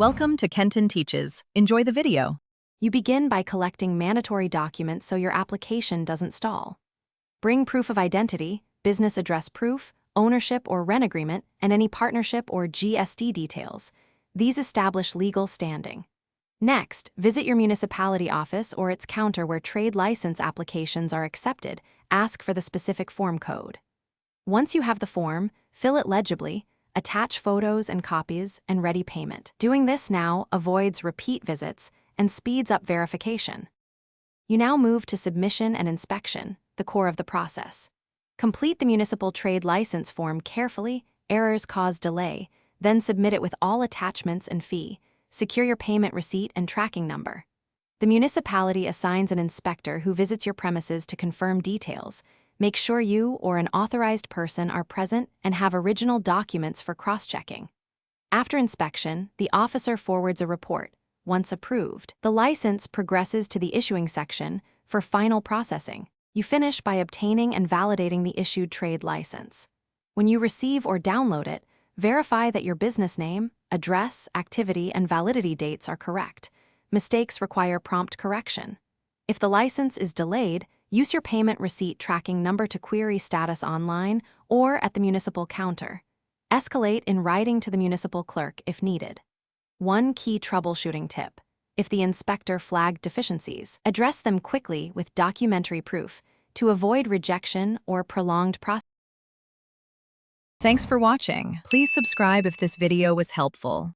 Welcome to Kenton Teaches. Enjoy the video. You begin by collecting mandatory documents so your application doesn't stall. Bring proof of identity, business address proof, ownership or rent agreement, and any partnership or GST details. These establish legal standing. Next, visit your municipality office or its counter where trade license applications are accepted. Ask for the specific form code. Once you have the form, fill it legibly, attach photos and copies, and ready payment. Doing this now avoids repeat visits and speeds up verification. You now move to submission and inspection, the core of the process. Complete the municipal trade license form carefully, errors cause delay, then submit it with all attachments and fee. Secure your payment receipt and tracking number. The municipality assigns an inspector who visits your premises to confirm details. Make sure you or an authorized person are present and have original documents for cross-checking. After inspection, the officer forwards a report. Once approved, the license progresses to the issuing section for final processing. You finish by obtaining and validating the issued trade license. When you receive or download it, verify that your business name, address, activity, and validity dates are correct. Mistakes require prompt correction. If the license is delayed, use your payment receipt tracking number to query status online or at the municipal counter. Escalate in writing to the municipal clerk if needed. One key troubleshooting tip: if the inspector flagged deficiencies, address them quickly with documentary proof to avoid rejection or prolonged process. Thanks for watching. Please subscribe if this video was helpful.